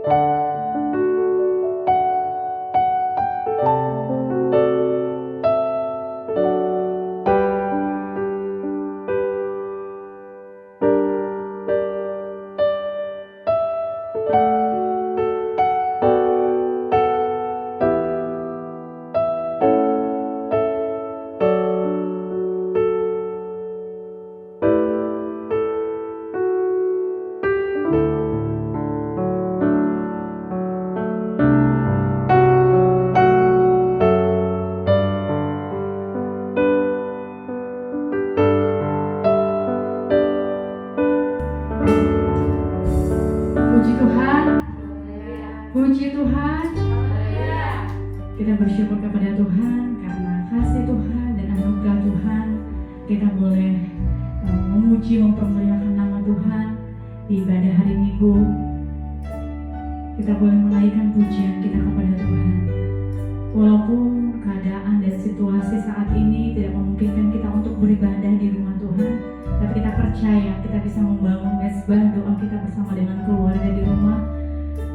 Puji Tuhan. Kita bersyukur kepada Tuhan karena kasih Tuhan dan anugerah Tuhan. Kita boleh memuji, mempermuliakan nama Tuhan di ibadah hari Minggu. Kita boleh menaikkan pujian kita kepada Tuhan. Walaupun keadaan dan situasi saat ini tidak memungkinkan kita untuk beribadah di rumah Tuhan, tapi kita percaya kita bisa membangun mezbah doa kita bersama dengan keluarga di rumah.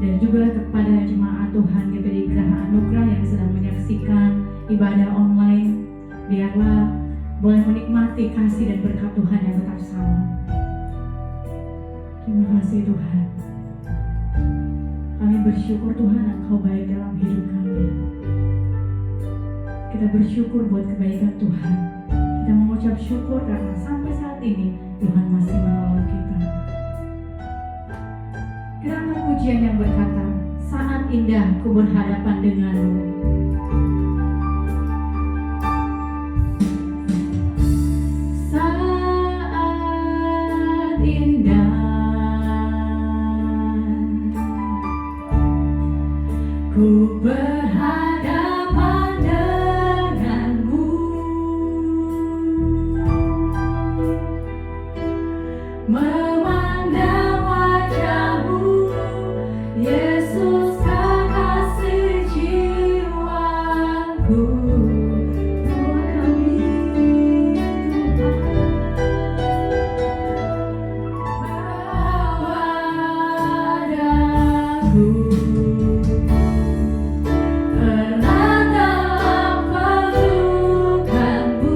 Dan juga kepada jemaat Tuhan GPD Geraha Anugerah yang sedang menyaksikan ibadah online, biarlah boleh menikmati kasih dan berkat Tuhan yang tetap sama. Terima kasih Tuhan. Kami bersyukur Tuhan Engkau baik dalam hidup kami. Kita bersyukur buat kebaikan Tuhan. Kita mengucap syukur karena sampai saat ini Tuhan masih menolong kita. Kiranya pujian yang berkata, saat indah ku berhadapan denganmu. Saat indah ku berhadapan denganmu, memandang wajahmu, Yesus kekasih jiwaku. Tuhan kami, bawa daku erat dalam pelukanmu.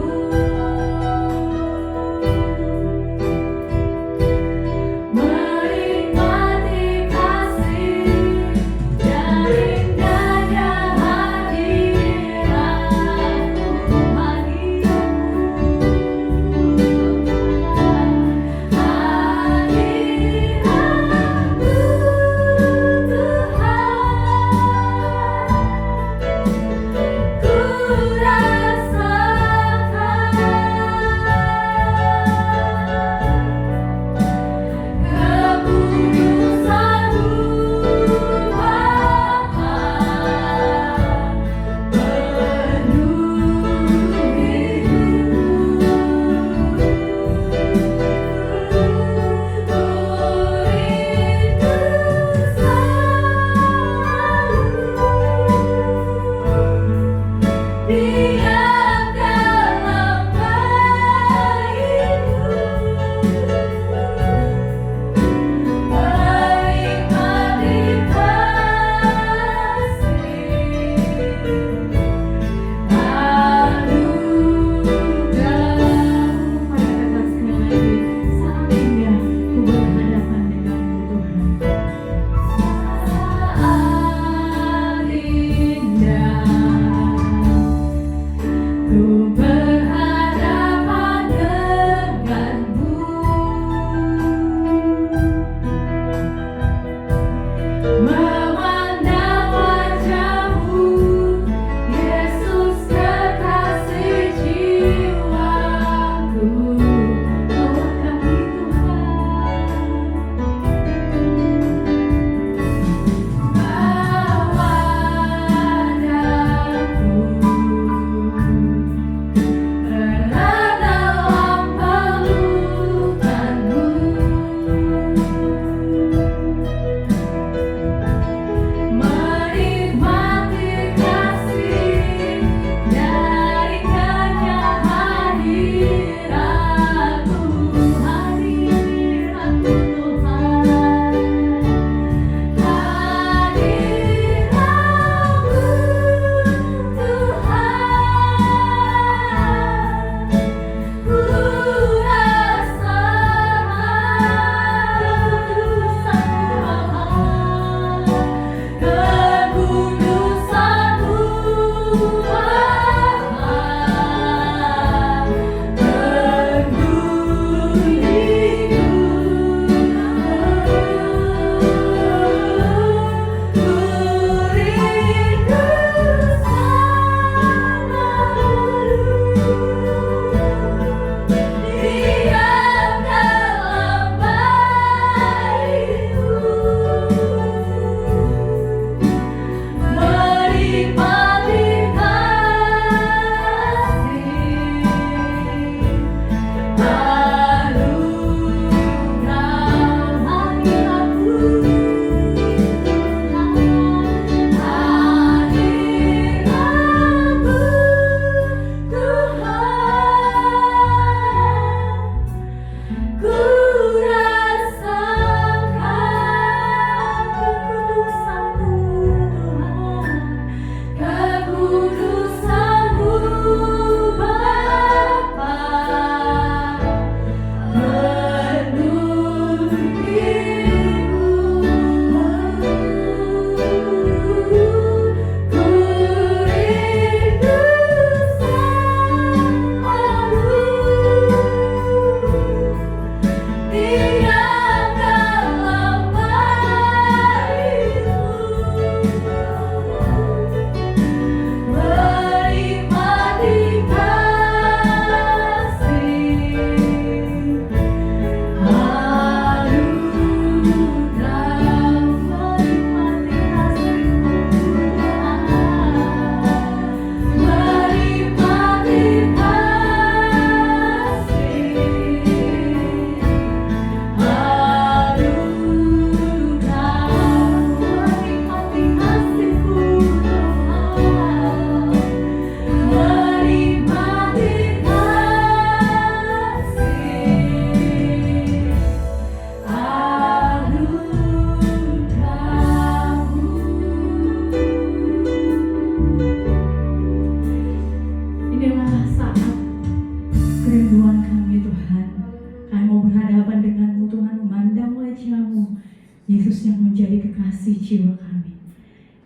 Yesus yang menjadi kekasih jiwa kami.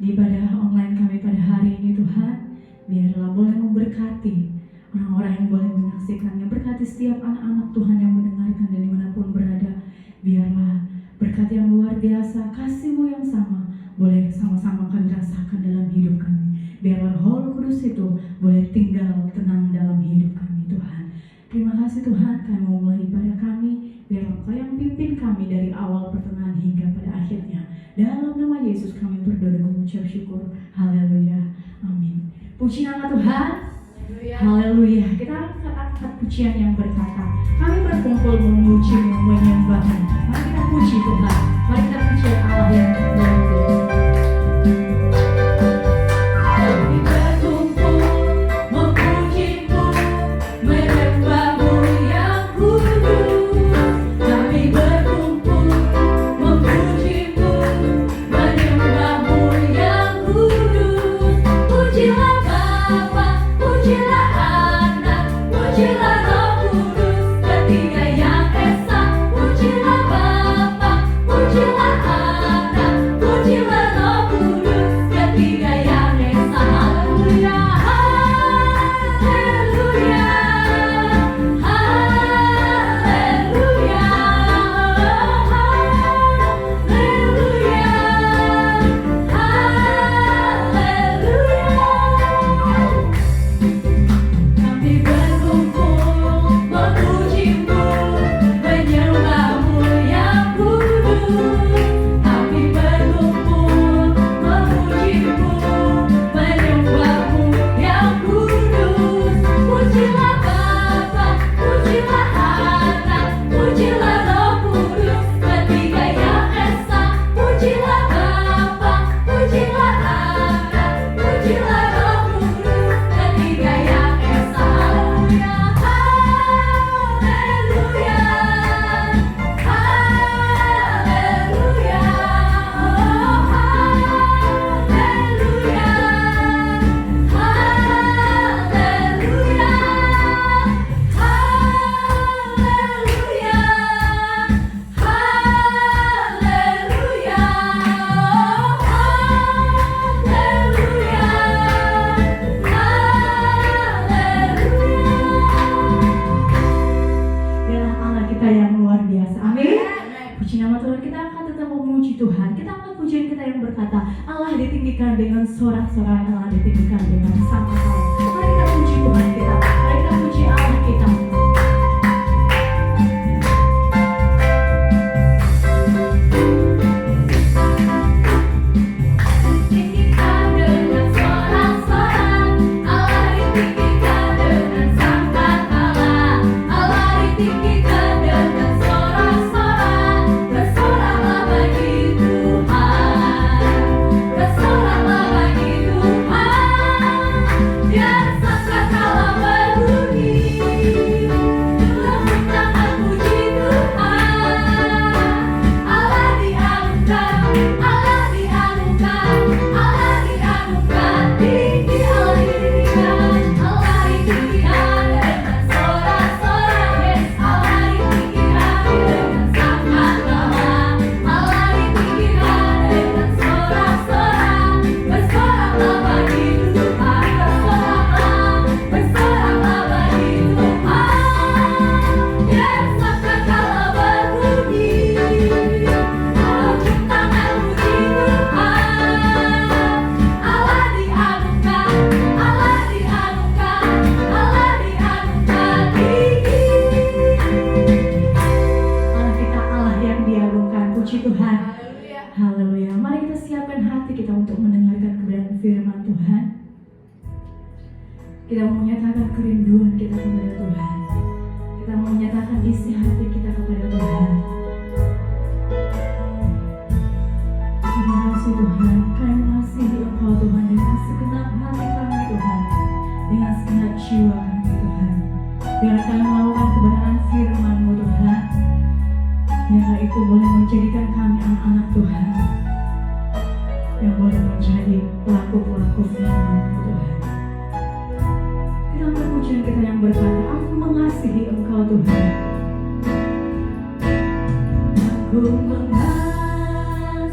Di ibadah online kami pada hari ini Tuhan, biarlah boleh memberkati orang-orang yang boleh menyaksikannya. Berkati setiap anak-anak Tuhan yang mendengarkan dan dimanapun berada. Biarlah berkat yang luar biasa, kasih-Mu yang sama boleh sama-sama kami rasakan dalam hidup kami. Biarlah Roh Kudus itu boleh tinggal tenang dalam hidup kami Tuhan. Terima kasih Tuhan, kami mau mulai ibadah kami. Biarlah Engkau yang pimpin kami dari awal, pertengahan hingga pada akhirnya. Dalam nama Yesus kami berdoa dan mengucap syukur. Haleluya. Amin. Puji nama Tuhan. Haleluya. Kita angkat pujian yang berkata, kami berkumpul memuji-Mu, menyembah-Mu. Mari kita puji Tuhan. Mari kita puji Allah yang luar biasa. Sorak-sorai Allah ditinggikan dengan sama-sama. Mari kita puji Tuhan kita. Mari kita puji Allah kita. Kita mau menyatakan kerinduan kita kepada Tuhan. Kita mau menyatakan isi hati kita kepada Tuhan. Terima kasih Tuhan, kami mengasihi Engkau Tuhan dengan segenap hati kami Tuhan, dengan segenap jiwa kami Tuhan. Biarlah kami melakukan kebenaran firman-Mu Tuhan. Biarlah itu boleh menjadikan kami anak-anak Tuhan yang boleh menjadi pelaku-pelaku firman-Mu Tuhan. Kita pujian kita yang berkata, aku mengasihi Engkau Tuhan. Aku mengasihi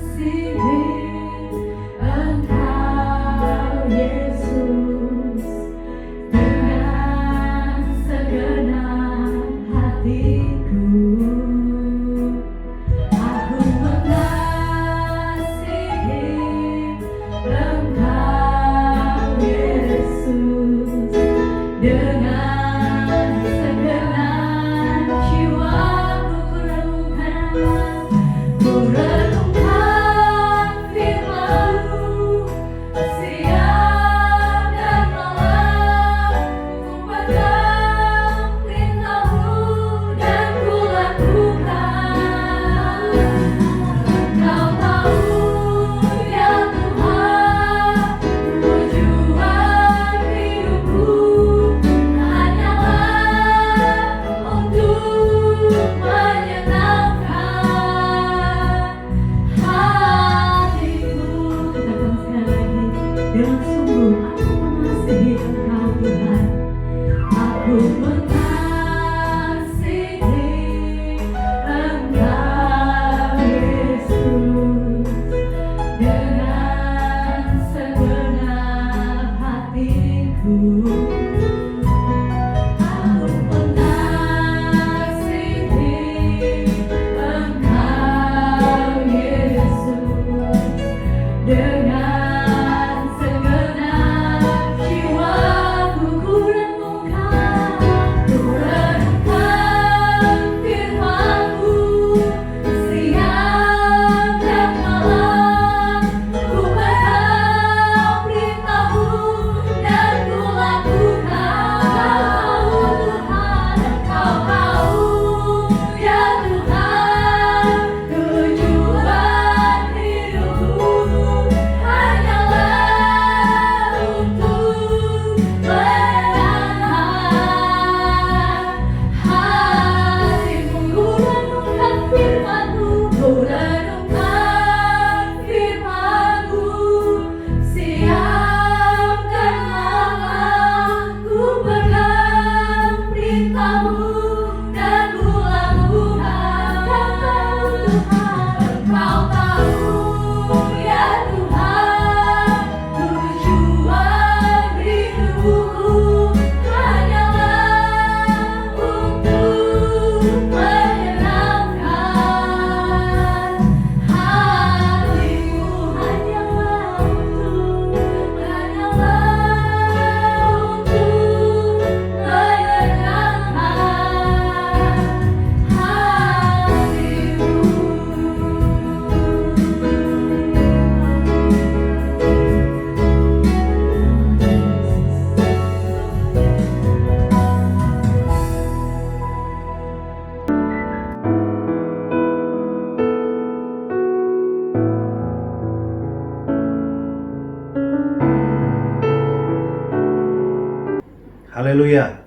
Haleluya,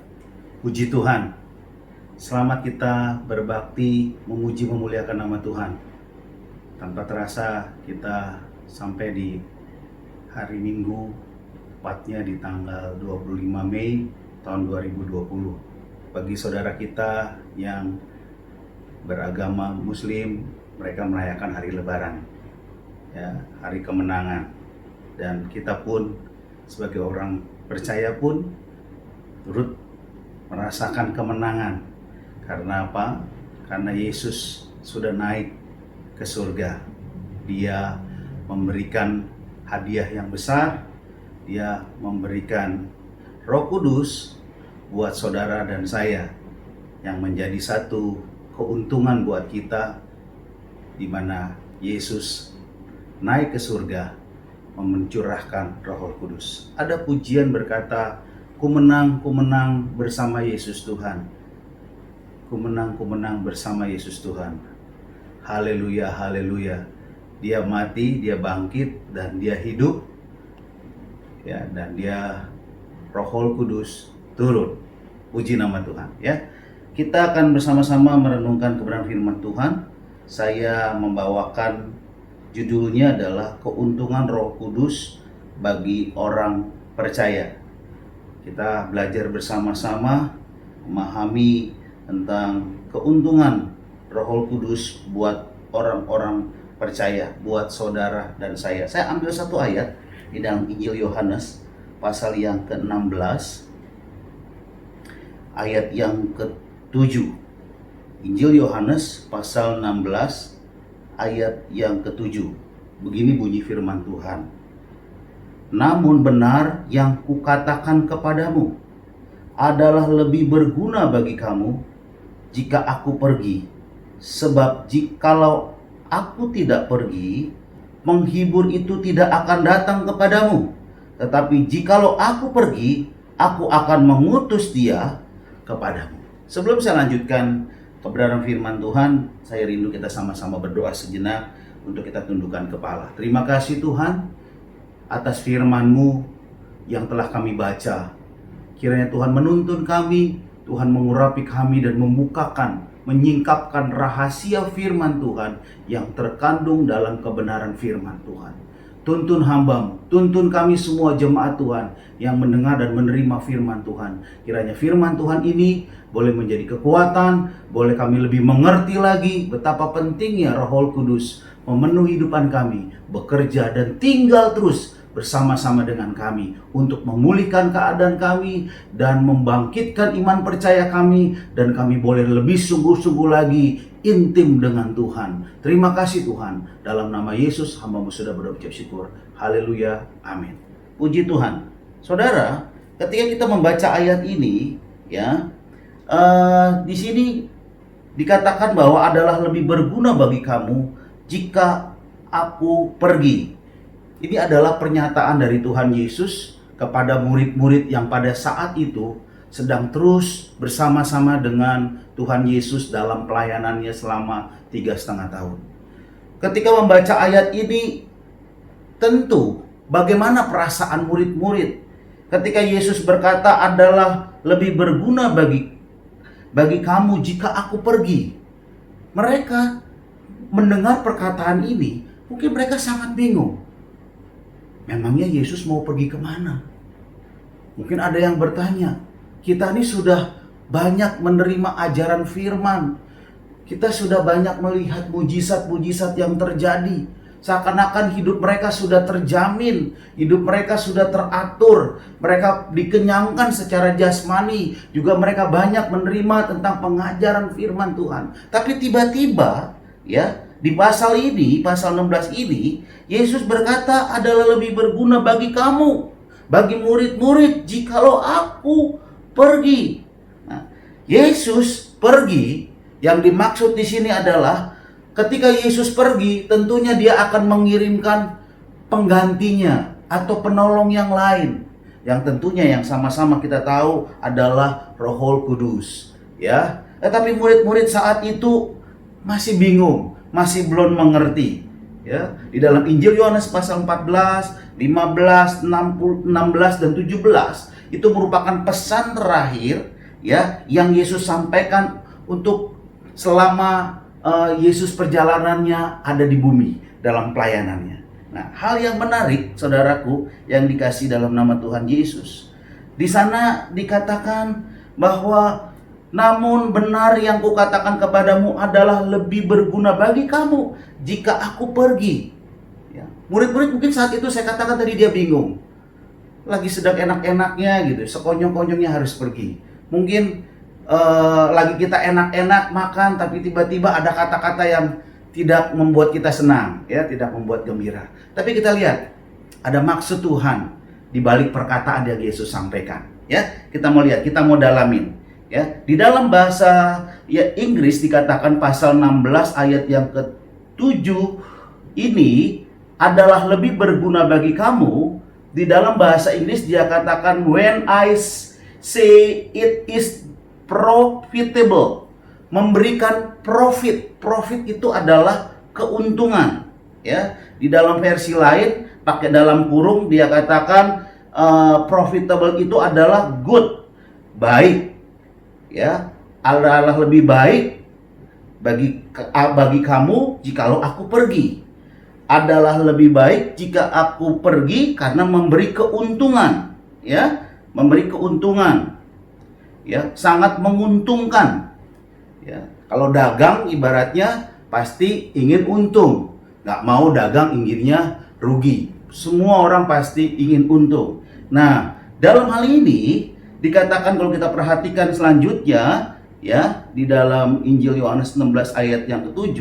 puji Tuhan. Selamat kita berbakti, memuji, memuliakan nama Tuhan. Tanpa terasa kita sampai di hari Minggu, tepatnya di tanggal 25 Mei tahun 2020. Bagi saudara kita yang beragama Muslim, mereka merayakan hari Lebaran, ya, hari kemenangan. Dan kita pun sebagai orang percaya pun turut merasakan kemenangan. Karena apa? Karena Yesus sudah naik ke surga. Dia memberikan hadiah yang besar. Dia memberikan Roh Kudus buat saudara dan saya, yang menjadi satu keuntungan buat kita, di mana Yesus naik ke surga mencurahkan Roh Kudus. Ada pujian berkata, ku menang bersama Yesus Tuhan. Ku menang bersama Yesus Tuhan. Haleluya, haleluya. Dia mati, dia bangkit, dan dia hidup. Ya, dan dia Roh Kudus turun. Puji nama Tuhan, ya. Kita akan bersama-sama merenungkan kebenaran firman Tuhan. Saya membawakan judulnya adalah keuntungan Roh Kudus bagi orang percaya. Kita belajar bersama-sama memahami tentang keuntungan Roh Kudus buat orang-orang percaya, buat saudara dan saya. Saya ambil satu ayat di dalam Injil Yohanes pasal yang ke-16 ayat yang ke-7. Injil Yohanes pasal 16 ayat yang ke-7. Begini bunyi firman Tuhan. Namun benar yang kukatakan kepadamu adalah lebih berguna bagi kamu jika aku pergi. Sebab jikalau aku tidak pergi, penghibur itu tidak akan datang kepadamu. Tetapi jikalau aku pergi, aku akan mengutus dia kepadamu. Sebelum saya lanjutkan kebenaran firman Tuhan, saya rindu kita sama-sama berdoa sejenak untuk kita tundukkan kepala. Terima kasih Tuhan atas firman-Mu yang telah kami baca. Kiranya Tuhan menuntun kami, Tuhan mengurapi kami dan membukakan, menyingkapkan rahasia firman Tuhan yang terkandung dalam kebenaran firman Tuhan. Tuntun hamba-Mu, tuntun kami semua jemaat Tuhan yang mendengar dan menerima firman Tuhan. Kiranya firman Tuhan ini boleh menjadi kekuatan, boleh kami lebih mengerti lagi betapa pentingnya Roh Kudus memenuhi hidupan kami, bekerja dan tinggal terus bersama-sama dengan kami untuk memulihkan keadaan kami dan membangkitkan iman percaya kami, dan kami boleh lebih sungguh-sungguh lagi intim dengan Tuhan. Terima kasih Tuhan, dalam nama Yesus hamba-Mu sudah berucap syukur. Haleluya, amin. Puji Tuhan. Saudara, ketika kita membaca ayat ini, ya, di sini dikatakan bahwa adalah lebih berguna bagi kamu jika aku pergi. Ini adalah pernyataan dari Tuhan Yesus kepada murid-murid yang pada saat itu sedang terus bersama-sama dengan Tuhan Yesus dalam pelayanannya selama 3,5 tahun. Ketika membaca ayat ini, tentu bagaimana perasaan murid-murid ketika Yesus berkata adalah lebih berguna bagi kamu jika aku pergi. Mereka mendengar perkataan ini, mungkin mereka sangat bingung. Memangnya Yesus mau pergi kemana? Mungkin ada yang bertanya, kita ini sudah banyak menerima ajaran firman. Kita sudah banyak melihat mujizat-mujizat yang terjadi. Seakan-akan hidup mereka sudah terjamin, hidup mereka sudah teratur, mereka dikenyangkan secara jasmani, juga mereka banyak menerima tentang pengajaran firman Tuhan. Tapi tiba-tiba, ya, di pasal ini, pasal 16 ini, Yesus berkata adalah lebih berguna bagi kamu, bagi murid-murid, jikalau aku pergi. Nah, Yesus pergi, yang dimaksud di sini adalah ketika Yesus pergi, tentunya dia akan mengirimkan penggantinya atau penolong yang lain, yang tentunya yang sama-sama kita tahu adalah Roh Kudus, ya. Tetapi murid-murid saat itu masih bingung, masih belum mengerti, ya. Di dalam Injil Yohanes pasal 14, 15, 16 dan 17 Itu merupakan pesan terakhir ya yang Yesus sampaikan untuk selama Yesus perjalanannya ada di bumi dalam pelayanannya. Nah, hal yang menarik saudaraku yang dikasih dalam nama Tuhan Yesus. Di sana dikatakan bahwa namun benar yang kukatakan kepadamu adalah lebih berguna bagi kamu jika aku pergi. Ya. Murid-murid mungkin saat itu saya katakan tadi dia bingung. Lagi sedang enak-enaknya gitu, sekonyong-konyongnya harus pergi. Mungkin lagi kita enak-enak makan, tapi tiba-tiba ada kata-kata yang tidak membuat kita senang, ya, tidak membuat gembira. Tapi kita lihat ada maksud Tuhan di balik perkataan yang Yesus sampaikan. Ya, kita mau lihat, kita mau dalamin. Ya, di dalam bahasa ya Inggris dikatakan pasal 16 ayat yang ke-7 ini adalah lebih berguna bagi kamu. Di dalam bahasa Inggris dia katakan when I say it is profitable, memberikan profit. Profit itu adalah keuntungan, ya. Di dalam versi lain pakai dalam kurung dia katakan profitable itu adalah good, baik, ya. Adalah lebih baik bagi kamu jikalau aku pergi. Adalah lebih baik jika aku pergi karena memberi keuntungan, ya, memberi keuntungan. Ya, sangat menguntungkan. Ya, kalau dagang ibaratnya pasti ingin untung, nggak mau dagang inginnya rugi. Semua orang pasti ingin untung. Nah, dalam hal ini dikatakan kalau kita perhatikan selanjutnya, ya, di dalam Injil Yohanes 16 ayat yang ke-7,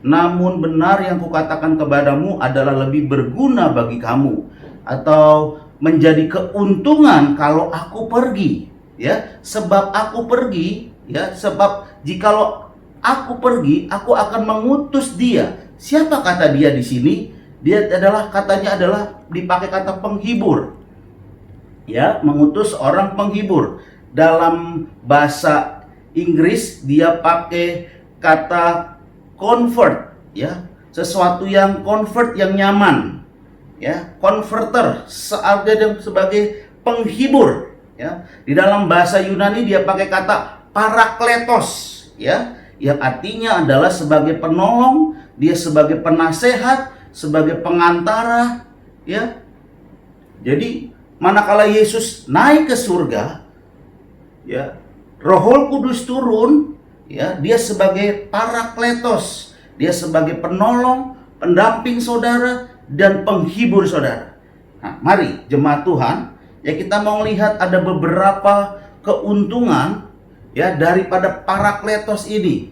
namun benar yang kukatakan kepadamu adalah lebih berguna bagi kamu atau menjadi keuntungan kalau aku pergi. Ya, sebab aku pergi, ya, sebab jikalau aku pergi, aku akan mengutus dia. Siapa kata dia di sini? Dia adalah katanya adalah dipakai kata penghibur. Ya, mengutus orang penghibur. Dalam bahasa Inggris dia pakai kata comfort, ya, sesuatu yang comfort, yang nyaman, ya, converter, sebagai penghibur. Ya, di dalam bahasa Yunani dia pakai kata parakletos, ya, yang artinya adalah sebagai penolong, dia sebagai penasehat, sebagai pengantara, ya. Jadi manakala Yesus naik ke surga, ya, Roh Kudus turun, ya, dia sebagai parakletos, dia sebagai penolong, pendamping saudara dan penghibur saudara. Nah, mari jemaat Tuhan, ya, kita mau lihat ada beberapa keuntungan, ya, daripada parakletos ini,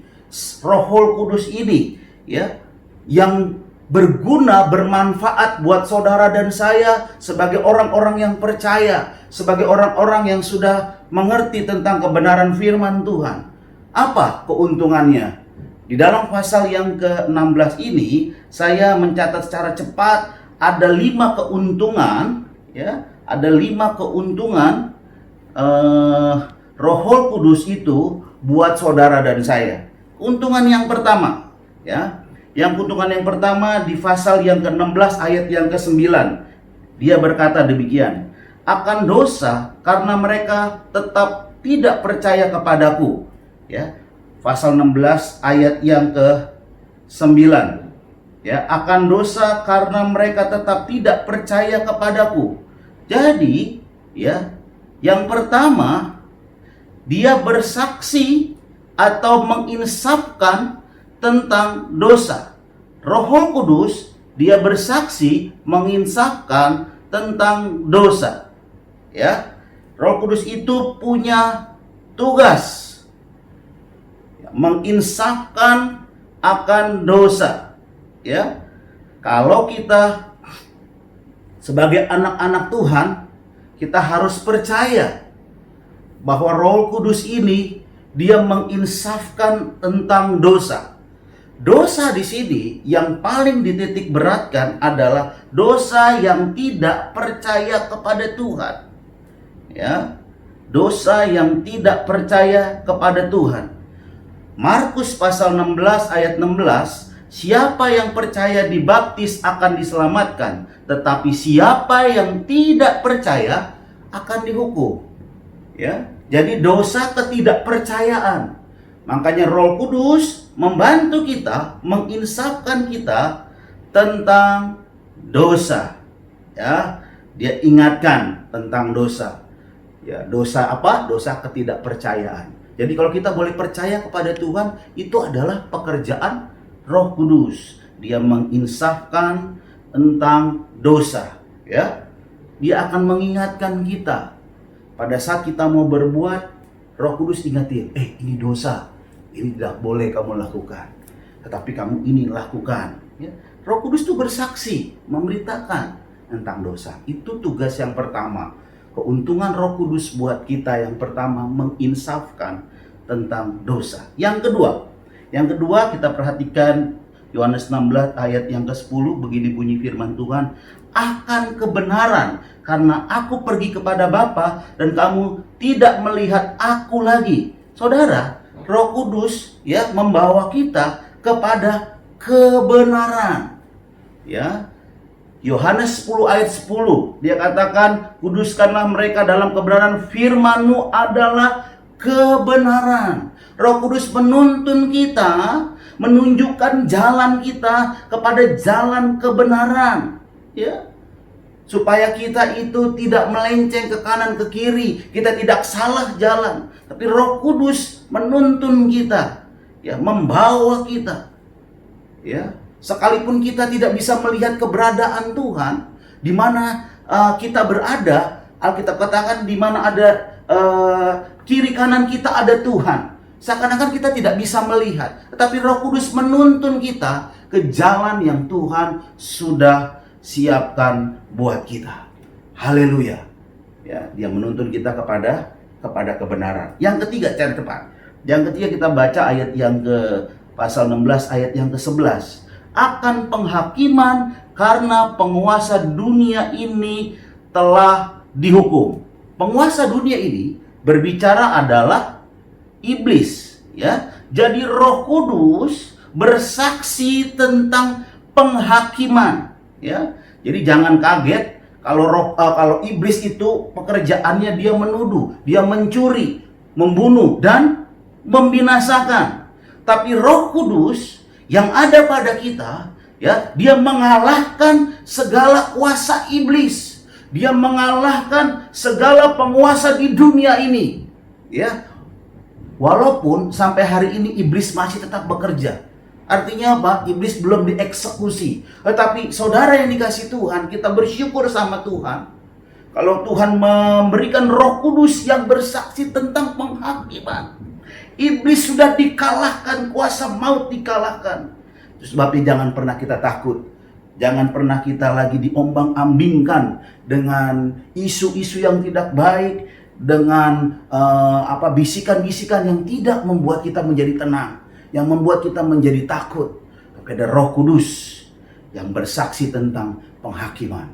Roh Kudus ini, ya, yang berguna, bermanfaat buat saudara dan saya sebagai orang-orang yang percaya, sebagai orang-orang yang sudah mengerti tentang kebenaran firman Tuhan. Apa keuntungannya? Di dalam pasal yang ke-16 ini saya mencatat secara cepat ada 5 keuntungan, ya. Ada 5 keuntungan Roh Kudus itu buat saudara dan saya. Keuntungan yang pertama, ya. Yang keuntungan yang pertama di pasal yang ke-16 ayat yang ke-9. Dia berkata demikian, akan dosa karena mereka tetap tidak percaya kepadaku. Ya. Pasal 16 ayat yang ke-9. Ya, akan dosa karena mereka tetap tidak percaya kepadaku. Jadi, ya, yang pertama dia bersaksi atau menginsafkan tentang dosa. Roh Kudus dia bersaksi, menginsafkan tentang dosa. Ya, Roh Kudus itu punya tugas, ya, menginsafkan akan dosa. Ya, kalau kita sebagai anak-anak Tuhan, kita harus percaya bahwa Roh Kudus ini dia menginsafkan tentang dosa. Dosa di sini yang paling dititik beratkan adalah dosa yang tidak percaya kepada Tuhan. Ya, dosa yang tidak percaya kepada Tuhan. Markus pasal 16 ayat 16, siapa yang percaya dibaptis akan diselamatkan, tetapi siapa yang tidak percaya akan dihukum. Ya, jadi dosa ketidakpercayaan. Makanya Roh Kudus membantu kita, menginsafkan kita tentang dosa. Ya, dia ingatkan tentang dosa. Ya, dosa apa? Dosa ketidakpercayaan. Jadi kalau kita boleh percaya kepada Tuhan, itu adalah pekerjaan Roh Kudus. Dia menginsafkan tentang dosa, ya. Dia akan mengingatkan kita. Pada saat kita mau berbuat, Roh Kudus ingatin, ini dosa, ini tidak boleh kamu lakukan, tetapi kamu ini lakukan. Ya. Roh Kudus itu bersaksi, memberitakan tentang dosa. Itu tugas yang pertama. Keuntungan Roh Kudus buat kita yang pertama, menginsafkan tentang dosa. Yang kedua kita perhatikan Yohanes 16 ayat yang ke-10, begini bunyi firman Tuhan, akan kebenaran, karena aku pergi kepada Bapa dan kamu tidak melihat aku lagi. Saudara, Roh Kudus ya membawa kita kepada kebenaran. Ya. Yohanes 10 ayat 10, dia katakan, kuduskanlah mereka dalam kebenaran, firman-Mu adalah kebenaran. Roh Kudus menuntun kita, menunjukkan jalan kita kepada jalan kebenaran, ya, supaya kita itu tidak melenceng ke kanan ke kiri, kita tidak salah jalan, tapi Roh Kudus menuntun kita, ya, membawa kita, ya, sekalipun kita tidak bisa melihat keberadaan Tuhan di mana kita berada. Alkitab katakan di mana ada kiri kanan kita ada Tuhan. Seakan-akan kita tidak bisa melihat, tetapi Roh Kudus menuntun kita ke jalan yang Tuhan sudah siapkan buat kita. Haleluya. Ya, dia menuntun kita kepada kebenaran. Yang ketiga, cari tepat. Yang ketiga kita baca ayat yang ke pasal 16 ayat yang ke-11. Akan penghakiman karena penguasa dunia ini telah dihukum. Penguasa dunia ini berbicara adalah iblis, ya. Jadi Roh Kudus bersaksi tentang penghakiman, ya. Jadi jangan kaget kalau iblis itu pekerjaannya dia menuduh, dia mencuri, membunuh dan membinasakan. Tapi Roh Kudus yang ada pada kita, ya, dia mengalahkan segala kuasa iblis. Dia mengalahkan segala penguasa di dunia ini, ya. Walaupun sampai hari ini iblis masih tetap bekerja. Artinya apa? Iblis belum dieksekusi. Tetapi saudara yang dikasih Tuhan, kita bersyukur sama Tuhan. Kalau Tuhan memberikan Roh Kudus yang bersaksi tentang penghakiman. Iblis sudah dikalahkan, kuasa maut dikalahkan. Sebabnya jangan pernah kita takut. Jangan pernah kita lagi diombang-ambingkan dengan isu-isu yang tidak baik, dengan bisikan-bisikan yang tidak membuat kita menjadi tenang, yang membuat kita menjadi takut. Tapi ada Roh Kudus yang bersaksi tentang penghakiman.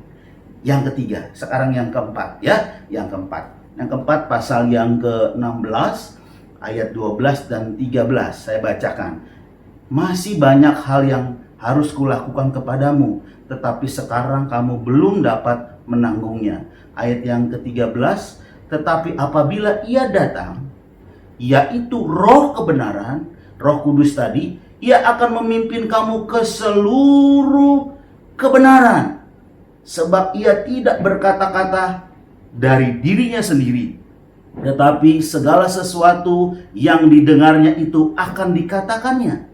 Yang ketiga, sekarang yang keempat, ya, yang keempat pasal yang ke-16 ayat 12 dan 13 saya bacakan. Masih banyak hal yang harus kulakukan kepadamu, tetapi sekarang kamu belum dapat menanggungnya. Ayat yang ke-13, tetapi apabila ia datang, yaitu Roh kebenaran, Roh Kudus tadi, ia akan memimpin kamu ke seluruh kebenaran. Sebab ia tidak berkata-kata dari dirinya sendiri, tetapi segala sesuatu yang didengarnya itu akan dikatakannya.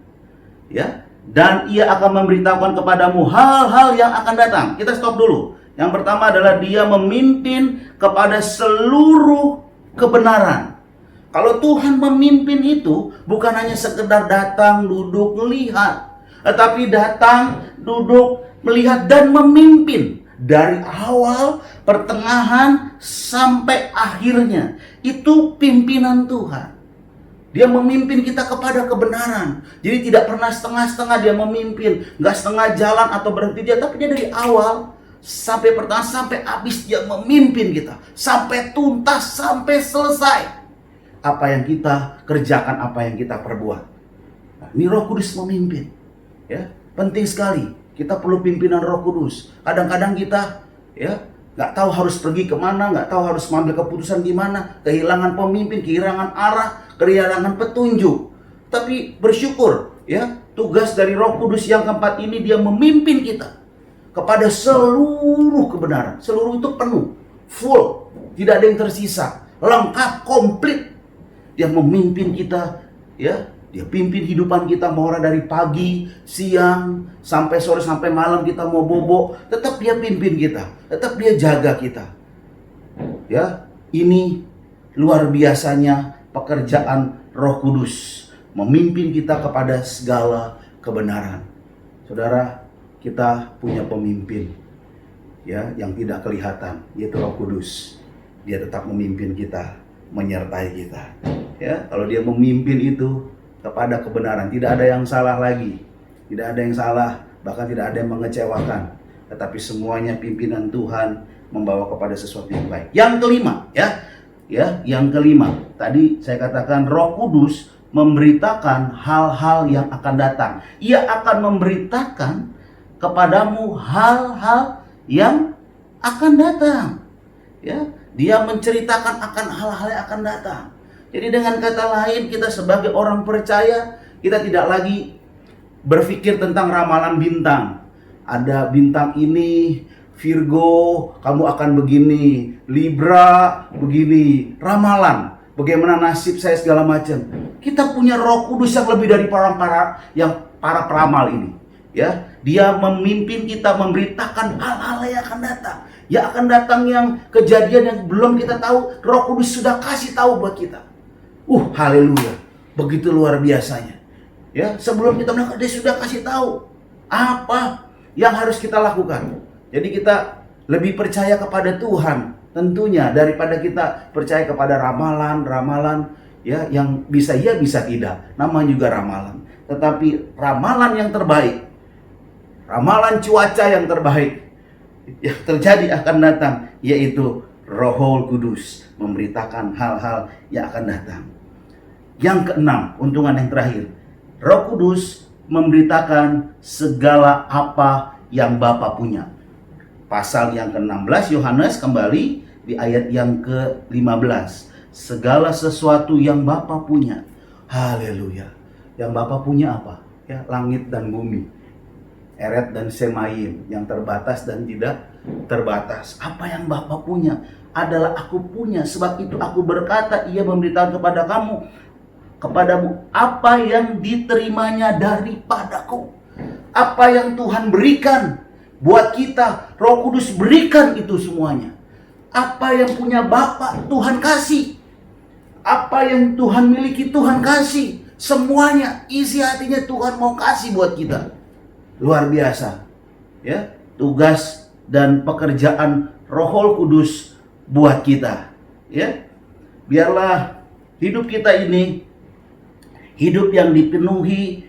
Ya, dan ia akan memberitahukan kepadamu hal-hal yang akan datang. Kita stop dulu. Yang pertama adalah dia memimpin kepada seluruh kebenaran. Kalau Tuhan memimpin itu bukan hanya sekedar datang, duduk, melihat, tetapi datang, duduk, melihat dan memimpin dari awal, pertengahan sampai akhirnya. Itu pimpinan Tuhan. Dia memimpin kita kepada kebenaran. Jadi tidak pernah setengah-setengah dia memimpin. Nggak setengah jalan atau berhenti dia. Tapi dia dari awal sampai pertengahan sampai habis dia memimpin kita. Sampai tuntas, sampai selesai. Apa yang kita kerjakan, apa yang kita perbuat. Nah, ini Roh Kudus memimpin. Ya, penting sekali. Kita perlu pimpinan Roh Kudus. Kadang-kadang kita, ya, nggak tahu harus pergi kemana, nggak tahu harus mengambil keputusan gimana, kehilangan pemimpin, kehilangan arah, kehilangan petunjuk. Tapi bersyukur ya, tugas dari Roh Kudus yang keempat ini, dia memimpin kita kepada seluruh kebenaran. Seluruh itu penuh, full, tidak ada yang tersisa, lengkap, komplit. Dia memimpin kita, ya. Dia pimpin hidupan kita, mau dari pagi, siang, sampai sore, sampai malam kita mau bobo, tetap dia pimpin kita, tetap dia jaga kita. Ya, ini luar biasanya pekerjaan Roh Kudus, memimpin kita kepada segala kebenaran. Saudara, kita punya pemimpin, ya, yang tidak kelihatan, yaitu Roh Kudus. Dia tetap memimpin kita, menyertai kita. Ya, kalau dia memimpin itu kepada kebenaran, tidak ada yang salah lagi, tidak ada yang salah, bahkan tidak ada yang mengecewakan, tetapi semuanya pimpinan Tuhan membawa kepada sesuatu yang baik. Yang kelima, yang kelima, tadi saya katakan Roh Kudus memberitakan hal-hal yang akan datang. Ia akan memberitakan kepadamu hal-hal yang akan datang. Ya, dia menceritakan akan hal-hal yang akan datang. Jadi dengan kata lain, kita sebagai orang percaya, kita tidak lagi berpikir tentang ramalan bintang. Ada bintang ini, Virgo, kamu akan begini, Libra, begini, ramalan, bagaimana nasib saya segala macam. Kita punya Roh Kudus yang lebih dari para peramal ini. Ya, dia memimpin kita, memberitakan hal-hal yang akan datang. Ya akan datang yang kejadian yang belum kita tahu, Roh Kudus sudah kasih tahu buat kita. Haleluya, begitu luar biasanya. Ya, sebelum kita melakukan, dia sudah kasih tahu apa yang harus kita lakukan. Jadi kita lebih percaya kepada Tuhan tentunya daripada kita percaya kepada ramalan ya, yang bisa ya bisa tidak. Namanya juga ramalan. Tetapi ramalan yang terbaik, ramalan cuaca yang terbaik yang terjadi akan datang, yaitu Roh Kudus memberitakan hal-hal yang akan datang. Yang keenam, untungan yang terakhir, Roh Kudus memberitakan segala apa yang Bapa punya. Pasal yang ke-16 Yohanes kembali di ayat yang ke-15. Segala sesuatu yang Bapa punya. Haleluya. Yang Bapa punya apa? Ya, langit dan bumi. Eret dan Semayim, yang terbatas dan tidak terbatas. Apa yang Bapa punya adalah aku punya. Sebab itu aku berkata, ia memberitakan kepadamu apa yang diterimanya daripadaku. Apa yang Tuhan berikan buat kita, Roh Kudus berikan itu semuanya. Apa yang punya Bapa, Tuhan kasih. Apa yang Tuhan miliki, Tuhan kasih. Semuanya, isi hatinya Tuhan mau kasih buat kita. Luar biasa. Ya, tugas dan pekerjaan Roh Kudus buat kita. Ya, biarlah hidup kita ini hidup yang dipenuhi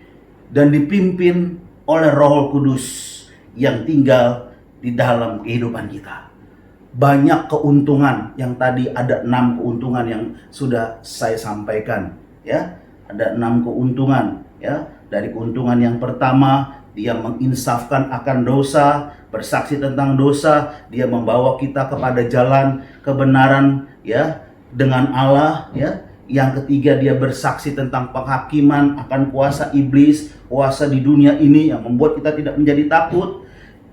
dan dipimpin oleh Roh Kudus yang tinggal di dalam kehidupan kita. Banyak keuntungan, yang tadi ada 6 keuntungan yang sudah saya sampaikan. Ya, ada 6 keuntungan. Ya, dari keuntungan yang pertama, dia menginsafkan akan dosa, bersaksi tentang dosa, dia membawa kita kepada jalan kebenaran, ya, dengan Allah, ya. Yang ketiga, dia bersaksi tentang penghakiman akan kuasa iblis, kuasa di dunia ini yang membuat kita tidak menjadi takut.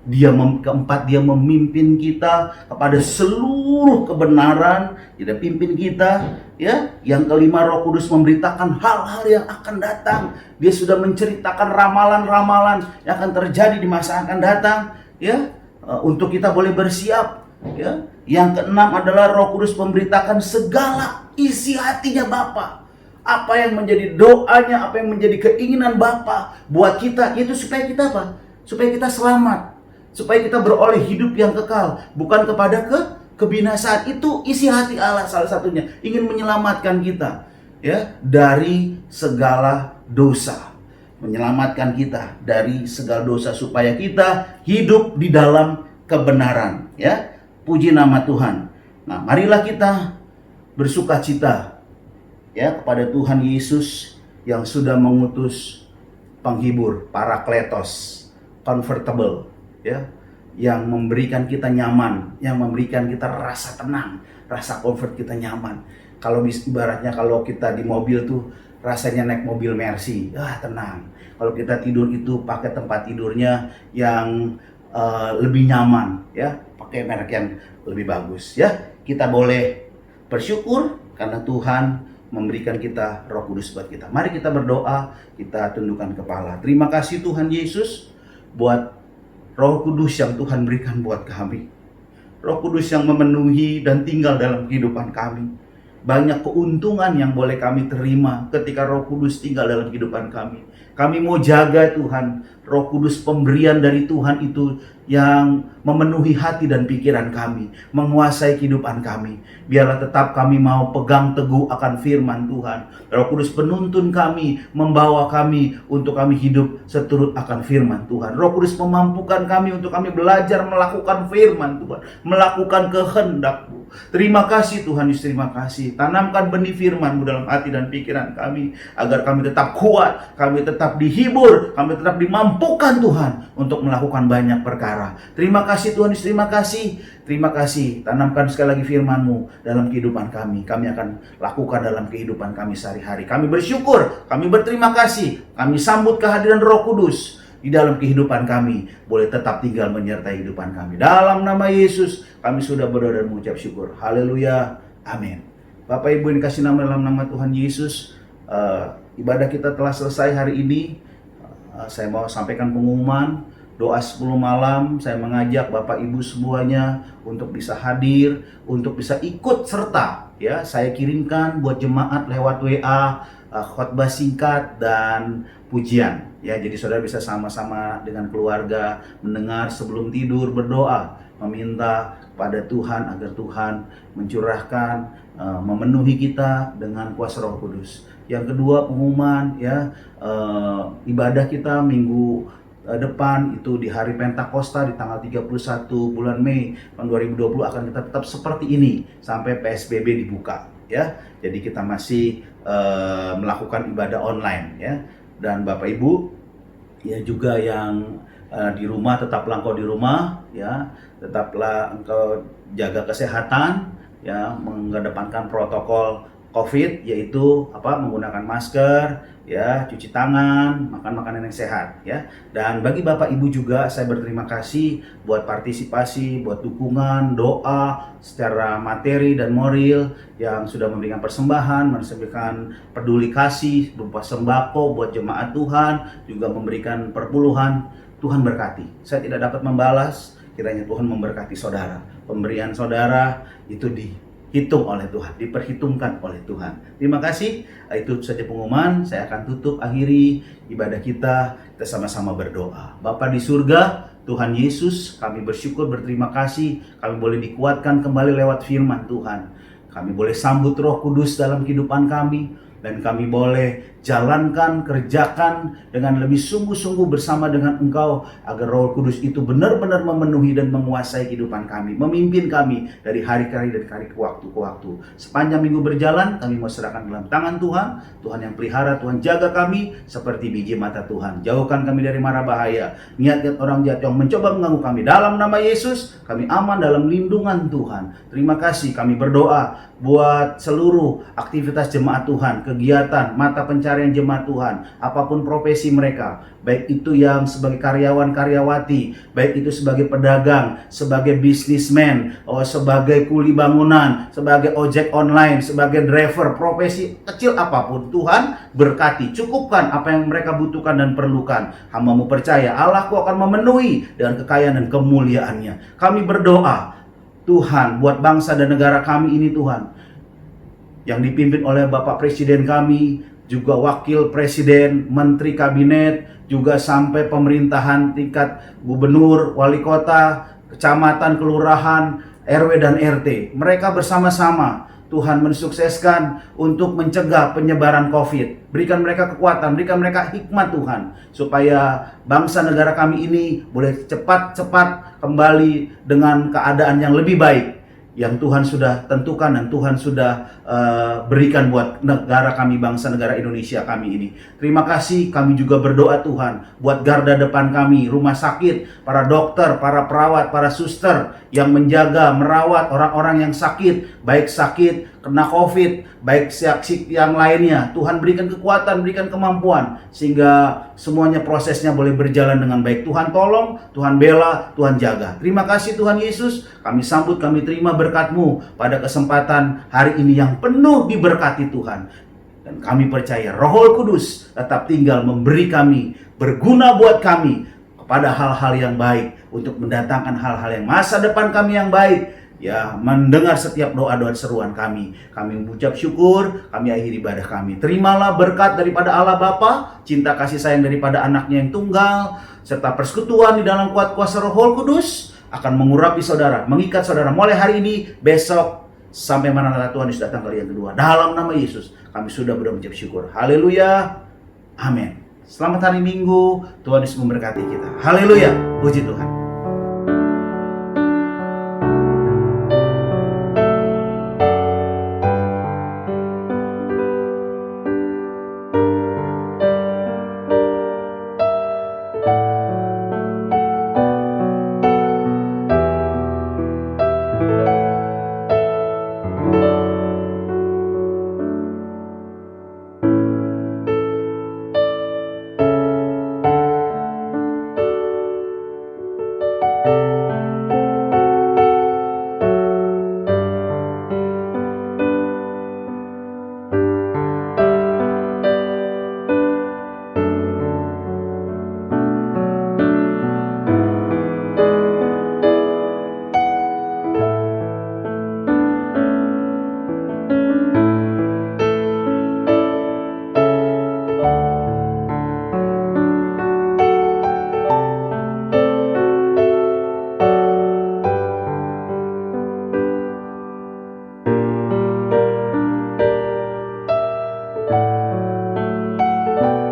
Keempat, dia memimpin kita kepada seluruh kebenaran, dia pimpin kita, ya. Yang kelima, Roh Kudus memberitakan hal-hal yang akan datang. Dia sudah menceritakan ramalan-ramalan yang akan terjadi di masa akan datang, ya, untuk kita boleh bersiap, ya. Yang keenam adalah Roh Kudus memberitakan segala isi hatinya Bapa. Apa yang menjadi doanya, apa yang menjadi keinginan Bapa buat kita, itu supaya kita apa? Supaya kita selamat, supaya kita beroleh hidup yang kekal, bukan kepada kebinasaan. Itu isi hati Allah salah satunya, ingin menyelamatkan kita, ya, dari segala dosa. Menyelamatkan kita dari segala dosa supaya kita hidup di dalam kebenaran, ya. Puji nama Tuhan. Nah, marilah kita bersukacita, ya, kepada Tuhan Yesus yang sudah mengutus penghibur, Parakletos, comfortable, ya, yang memberikan kita nyaman, yang memberikan kita rasa tenang, rasa comfort kita nyaman. Kalau ibaratnya kalau kita di mobil tuh rasanya naik mobil Mercy, tenang. Kalau kita tidur itu pakai tempat tidurnya yang lebih nyaman, ya, pakai merek yang lebih bagus, ya. Kita boleh bersyukur karena Tuhan memberikan kita Roh Kudus buat kita. Mari kita berdoa, kita tundukkan kepala. Terima kasih Tuhan Yesus buat Roh Kudus yang Tuhan berikan buat kami. Roh Kudus yang memenuhi dan tinggal dalam kehidupan kami. Banyak keuntungan yang boleh kami terima ketika Roh Kudus tinggal dalam kehidupan kami. Kami mau jaga Tuhan, Roh Kudus pemberian dari Tuhan itu yang memenuhi hati dan pikiran kami, menguasai kehidupan kami. Biarlah tetap kami mau pegang teguh akan firman Tuhan. Roh Kudus penuntun kami, membawa kami untuk kami hidup seturut akan firman Tuhan. Roh Kudus memampukan kami untuk kami belajar melakukan firman Tuhan, melakukan kehendak-Mu. Terima kasih Tuhan Yesus, terima kasih. Tanamkan benih firman-Mu dalam hati dan pikiran kami, agar kami tetap kuat, kami tetap dihibur, kami tetap dimampukan Tuhan untuk melakukan banyak perkara. Terima kasih Tuhan Yesus, terima kasih. Terima kasih, tanamkan sekali lagi firman-Mu dalam kehidupan kami. Kami akan lakukan dalam kehidupan kami sehari-hari. Kami bersyukur, kami berterima kasih. Kami sambut kehadiran Roh Kudus di dalam kehidupan kami, boleh tetap tinggal menyertai kehidupan kami. Dalam nama Yesus, kami sudah berdoa dan mengucap syukur. Haleluya, amin. Bapak Ibu yang dikasih nama dalam nama Tuhan Yesus, ibadah kita telah selesai hari ini. Saya mau sampaikan pengumuman, doa 10 malam. Saya mengajak Bapak Ibu semuanya untuk bisa hadir, untuk bisa ikut serta. Ya, saya kirimkan buat jemaat lewat WA, khotbah singkat dan pujian. Ya, jadi saudara bisa sama-sama dengan keluarga mendengar sebelum tidur, berdoa, meminta pada Tuhan agar Tuhan mencurahkan, memenuhi kita dengan kuasa Roh Kudus. Yang kedua, pengumuman, ya, ibadah kita minggu depan itu di hari Pentakosta di tanggal 31 bulan Mei tahun 2020 akan kita tetap seperti ini sampai PSBB dibuka, ya. Jadi kita masih melakukan ibadah online, ya. Dan Bapak Ibu ya juga yang di rumah, tetaplah engkau di rumah, ya. Tetaplah engkau jaga kesehatan, ya, mengedepankan protokol COVID, yaitu menggunakan masker, ya, cuci tangan, makan makanan yang sehat, ya. Dan bagi Bapak Ibu juga saya berterima kasih buat partisipasi, buat dukungan, doa secara materi dan moral yang sudah memberikan persembahan, memberikan peduli kasih berupa sembako buat jemaat Tuhan, juga memberikan perpuluhan. Tuhan berkati. Saya tidak dapat membalas, kiranya Tuhan memberkati saudara. Pemberian saudara itu dihitung oleh Tuhan, diperhitungkan oleh Tuhan. Terima kasih. Itu saja pengumuman. Saya akan tutup, akhiri ibadah kita. Kita sama-sama berdoa. Bapa di surga, Tuhan Yesus, kami bersyukur, berterima kasih. Kami boleh dikuatkan kembali lewat firman Tuhan. Kami boleh sambut Roh Kudus dalam kehidupan kami. Dan kami boleh jalankan, kerjakan dengan lebih sungguh-sungguh bersama dengan Engkau, agar Roh Kudus itu benar-benar memenuhi dan menguasai kehidupan kami, memimpin kami dari hari ke hari, dari hari ke waktu ke waktu. Sepanjang minggu berjalan, kami mau serahkan dalam tangan Tuhan. Tuhan yang pelihara, Tuhan jaga kami seperti biji mata Tuhan. Jauhkan kami dari mara bahaya, niat-niat orang jahat yang mencoba mengganggu kami. Dalam nama Yesus, kami aman dalam lindungan Tuhan. Terima kasih. Kami berdoa buat seluruh aktivitas jemaat Tuhan, kegiatan, mata pencarian jemaat Tuhan, apapun profesi mereka, baik itu yang sebagai karyawan-karyawati, baik itu sebagai pedagang, sebagai bisnismen, sebagai kuli bangunan, sebagai ojek online, sebagai driver, profesi kecil apapun, Tuhan berkati, cukupkan apa yang mereka butuhkan dan perlukan. Hamba-Mu percaya Allah-Ku akan memenuhi dengan kekayaan dan kemuliaannya. Kami berdoa Tuhan buat bangsa dan negara kami ini, Tuhan, yang dipimpin oleh Bapak Presiden kami, juga Wakil Presiden, Menteri Kabinet, juga sampai pemerintahan tingkat gubernur, wali kota, kecamatan, kelurahan, RW dan RT. Mereka bersama-sama Tuhan mensukseskan untuk mencegah penyebaran COVID. Berikan mereka kekuatan, berikan mereka hikmat Tuhan, supaya bangsa negara kami ini boleh cepat-cepat kembali dengan keadaan yang lebih baik. yang Tuhan sudah tentukan dan Tuhan sudah berikan buat negara kami, bangsa negara Indonesia kami ini. Terima kasih, kami juga berdoa Tuhan buat garda depan kami, rumah sakit, para dokter, para perawat, para suster yang menjaga, merawat orang-orang yang sakit, baik sakit kena COVID, baik sakit yang lainnya. Tuhan berikan kekuatan, berikan kemampuan sehingga semuanya prosesnya boleh berjalan dengan baik. Tuhan tolong, Tuhan bela, Tuhan jaga. Terima kasih Tuhan Yesus, kami sambut, kami terima berkat-Mu pada kesempatan hari ini yang penuh diberkati Tuhan. Dan kami percaya Roh Kudus tetap tinggal memberi kami, berguna buat kami kepada hal-hal yang baik, untuk mendatangkan hal-hal yang masa depan kami yang baik. Ya, mendengar setiap doa dan seruan kami. Kami mengucap syukur, kami akhiri ibadah kami. Terimalah berkat daripada Allah Bapa, cinta kasih sayang daripada anaknya yang tunggal, serta persekutuan di dalam kuat kuasa Roh Kudus akan mengurapi saudara, mengikat saudara mulai hari ini, besok, sampai mana Tuhan Yesus datang kali yang kedua. Dalam nama Yesus, kami sudah berdoa mengucap syukur. Haleluya. Amin. Selamat hari Minggu, Tuhan Yesus memberkati kita. Haleluya. Puji Tuhan.